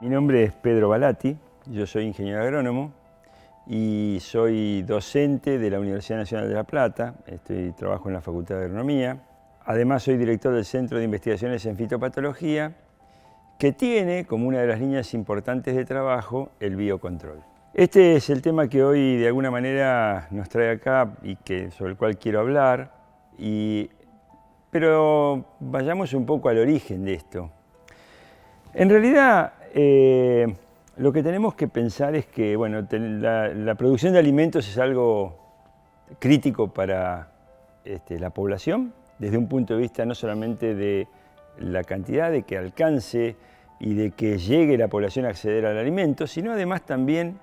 Mi nombre es Pedro Balati, yo soy ingeniero agrónomo y soy docente de la Universidad Nacional de La Plata, trabajo en la Facultad de Agronomía. Además soy director del Centro de Investigaciones en Fitopatología, que tiene como una de las líneas importantes de trabajo el biocontrol. Este es el tema que hoy de alguna manera nos trae acá y sobre el cual quiero hablar, pero vayamos un poco al origen de esto. En realidad, lo que tenemos que pensar es que la producción de alimentos es algo crítico para la población, desde un punto de vista no solamente de la cantidad, de que alcance y de que llegue la población a acceder al alimento, sino además también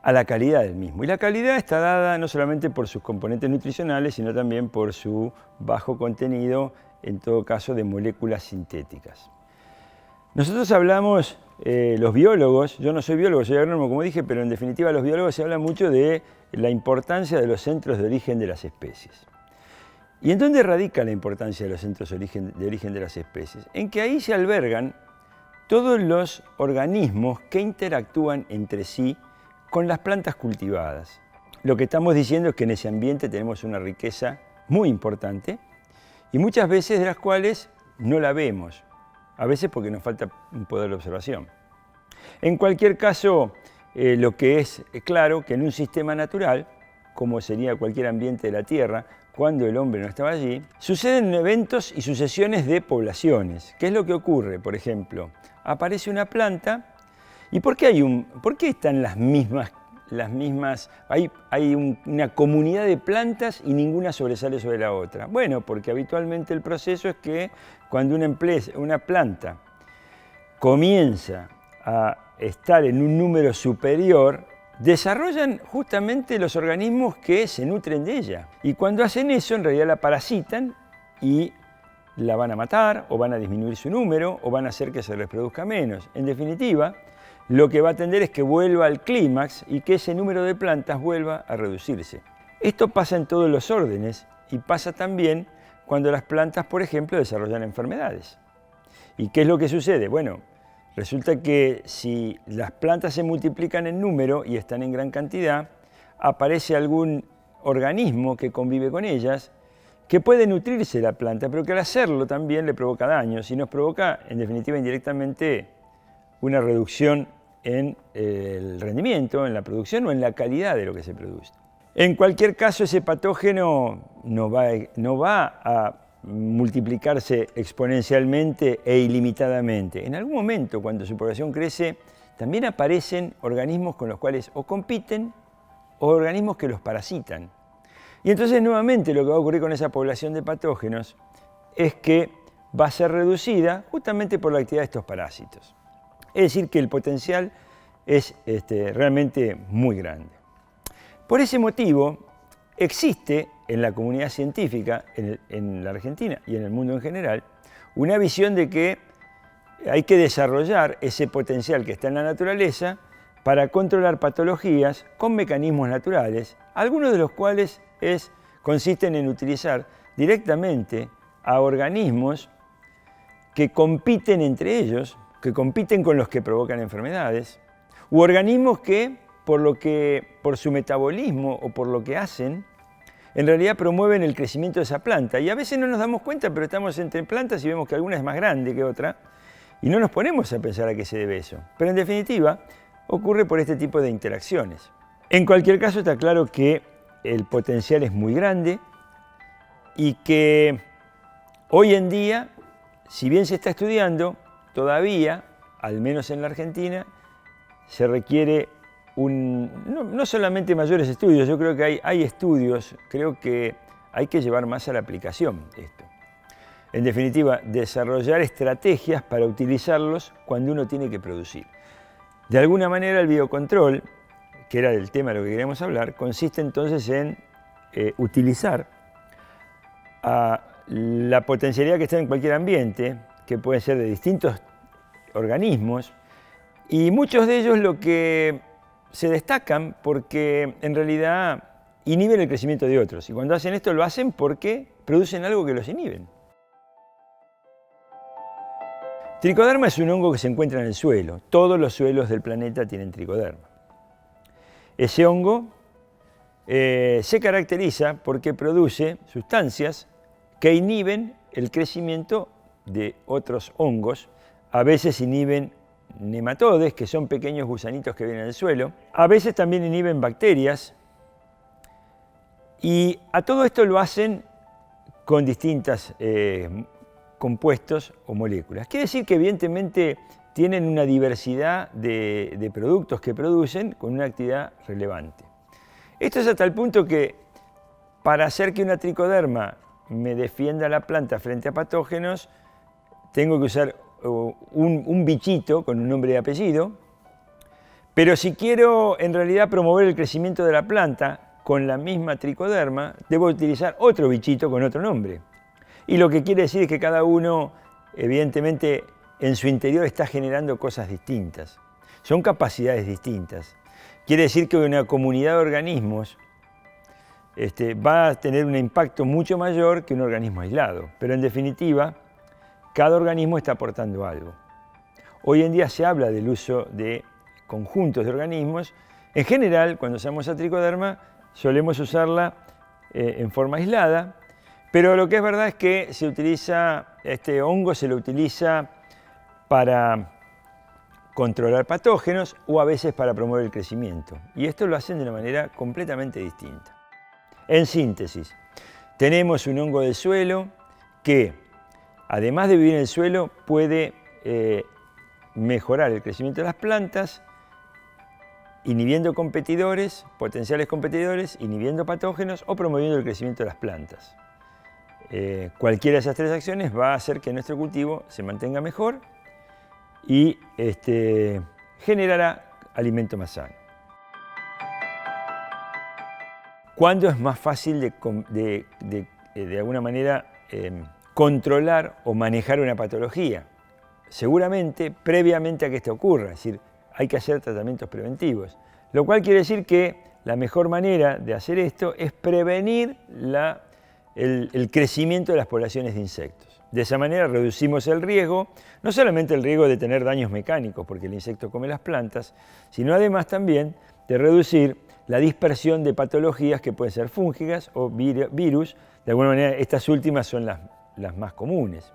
a la calidad del mismo. Y la calidad está dada no solamente por sus componentes nutricionales, sino también por su bajo contenido, en todo caso, de moléculas sintéticas. Nosotros hablamos, los biólogos, yo no soy biólogo, soy agrónomo como dije, pero en definitiva los biólogos se habla mucho de la importancia de los centros de origen de las especies. ¿Y en dónde radica la importancia de los centros de origen de las especies? En que ahí se albergan todos los organismos que interactúan entre sí con las plantas cultivadas. Lo que estamos diciendo es que en ese ambiente tenemos una riqueza muy importante y muchas veces de las cuales no la vemos. A veces porque nos falta un poder de observación. En cualquier caso, lo que es claro que en un sistema natural, como sería cualquier ambiente de la Tierra, cuando el hombre no estaba allí, suceden eventos y sucesiones de poblaciones. ¿Qué es lo que ocurre? Por ejemplo, aparece una planta y ¿por qué están las mismas? Hay una comunidad de plantas y ninguna sobresale sobre la otra. Bueno, porque habitualmente el proceso es que cuando una planta comienza a estar en un número superior, desarrollan justamente los organismos que se nutren de ella. Y cuando hacen eso, en realidad la parasitan y la van a matar, o van a disminuir su número, o van a hacer que se reproduzca menos. En definitiva, lo que va a tender es que vuelva al clímax y que ese número de plantas vuelva a reducirse. Esto pasa en todos los órdenes y pasa también cuando las plantas, por ejemplo, desarrollan enfermedades. ¿Y qué es lo que sucede? Bueno, resulta que si las plantas se multiplican en número y están en gran cantidad, aparece algún organismo que convive con ellas, que puede nutrirse de la planta, pero que al hacerlo también le provoca daños y nos provoca, en definitiva, indirectamente, una reducción en el rendimiento, en la producción o en la calidad de lo que se produce. En cualquier caso, ese patógeno no va a multiplicarse exponencialmente e ilimitadamente. En algún momento, cuando su población crece, también aparecen organismos con los cuales o compiten o organismos que los parasitan. Y entonces, nuevamente, lo que va a ocurrir con esa población de patógenos es que va a ser reducida justamente por la actividad de estos parásitos. Es decir, que el potencial es realmente muy grande. Por ese motivo, existe en la comunidad científica, en la Argentina y en el mundo en general, una visión de que hay que desarrollar ese potencial que está en la naturaleza para controlar patologías con mecanismos naturales, algunos de los cuales consisten en utilizar directamente a organismos que compiten entre ellos, que compiten con los que provocan enfermedades, u organismos que por su metabolismo o por lo que hacen, en realidad promueven el crecimiento de esa planta. Y a veces no nos damos cuenta, pero estamos entre plantas y vemos que alguna es más grande que otra, y no nos ponemos a pensar a qué se debe eso. Pero en definitiva, ocurre por este tipo de interacciones. En cualquier caso, está claro que el potencial es muy grande y que hoy en día, si bien se está estudiando, todavía, al menos en la Argentina, se requiere no solamente mayores estudios, yo creo que hay estudios, creo que hay que llevar más a la aplicación esto. En definitiva, desarrollar estrategias para utilizarlos cuando uno tiene que producir. De alguna manera el biocontrol, que era el tema de lo que queríamos hablar, consiste entonces en utilizar la potencialidad que está en cualquier ambiente, que puede ser de distintos organismos, y muchos de ellos lo que se destacan porque en realidad inhiben el crecimiento de otros. Y cuando hacen esto lo hacen porque producen algo que los inhiben. Tricoderma es un hongo que se encuentra en el suelo. Todos los suelos del planeta tienen tricoderma. Ese hongo se caracteriza porque produce sustancias que inhiben el crecimiento de otros hongos. A veces inhiben nematodes, que son pequeños gusanitos que vienen del suelo. A veces también inhiben bacterias. Y a todo esto lo hacen con distintos compuestos o moléculas. Quiere decir que evidentemente tienen una diversidad de productos que producen con una actividad relevante. Esto es hasta el punto que para hacer que una tricoderma me defienda la planta frente a patógenos, tengo que usar un bichito con un nombre y apellido, pero si quiero en realidad promover el crecimiento de la planta con la misma tricoderma, debo utilizar otro bichito con otro nombre. Y lo que quiere decir es que cada uno, evidentemente, en su interior está generando cosas distintas. Son capacidades distintas. Quiere decir que una comunidad de organismos va a tener un impacto mucho mayor que un organismo aislado. Pero en definitiva, cada organismo está aportando algo. Hoy en día se habla del uso de conjuntos de organismos. En general, cuando usamos a tricoderma, solemos usarla en forma aislada, pero lo que es verdad es que se utiliza, este hongo se lo utiliza para controlar patógenos o a veces para promover el crecimiento. Y esto lo hacen de una manera completamente distinta. En síntesis, tenemos un hongo del suelo que, además de vivir en el suelo, puede mejorar el crecimiento de las plantas, inhibiendo competidores, potenciales competidores, inhibiendo patógenos o promoviendo el crecimiento de las plantas. Cualquiera de esas tres acciones va a hacer que nuestro cultivo se mantenga mejor y generará alimento más sano. ¿Cuándo es más fácil de alguna manera controlar o manejar una patología? Seguramente previamente a que esto ocurra, es decir, hay que hacer tratamientos preventivos, lo cual quiere decir que la mejor manera de hacer esto es prevenir el crecimiento de las poblaciones de insectos. De esa manera reducimos el riesgo, no solamente el riesgo de tener daños mecánicos porque el insecto come las plantas, sino además también de reducir la dispersión de patologías que pueden ser fúngicas o virus. De alguna manera estas últimas son las más comunes.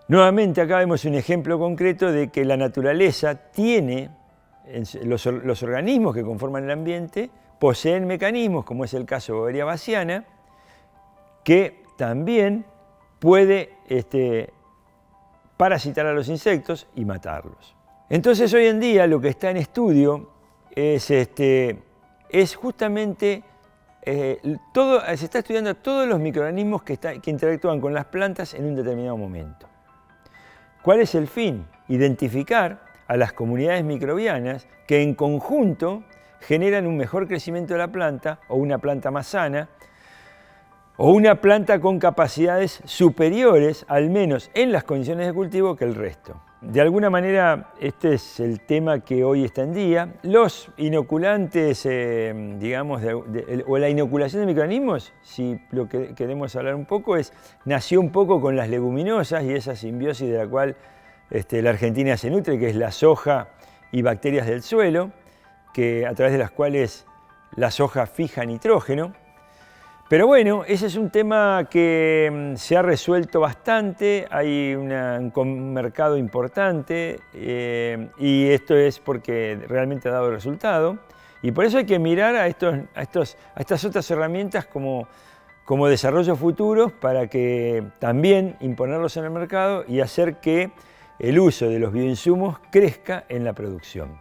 Nuevamente acá vemos un ejemplo concreto de que la naturaleza tiene, los organismos que conforman el ambiente poseen mecanismos, como es el caso de Boveria bassiana, que también puede parasitar a los insectos y matarlos. Entonces hoy en día lo que está en estudio es justamente, se está estudiando todos los microorganismos que interactúan con las plantas en un determinado momento. ¿Cuál es el fin? Identificar a las comunidades microbianas que en conjunto generan un mejor crecimiento de la planta o una planta más sana, o una planta con capacidades superiores, al menos en las condiciones de cultivo, que el resto. De alguna manera, este es el tema que hoy está en día. Los inoculantes, digamos, o la inoculación de microorganismos, si lo que queremos hablar un poco, nació un poco con las leguminosas y esa simbiosis de la cual la Argentina se nutre, que es la soja y bacterias del suelo, a través de las cuales la soja fija nitrógeno. Pero bueno, ese es un tema que se ha resuelto bastante, hay un mercado importante y esto es porque realmente ha dado resultado. Y por eso hay que mirar a estas otras herramientas como desarrollo futuros para que también imponerlos en el mercado y hacer que el uso de los bioinsumos crezca en la producción.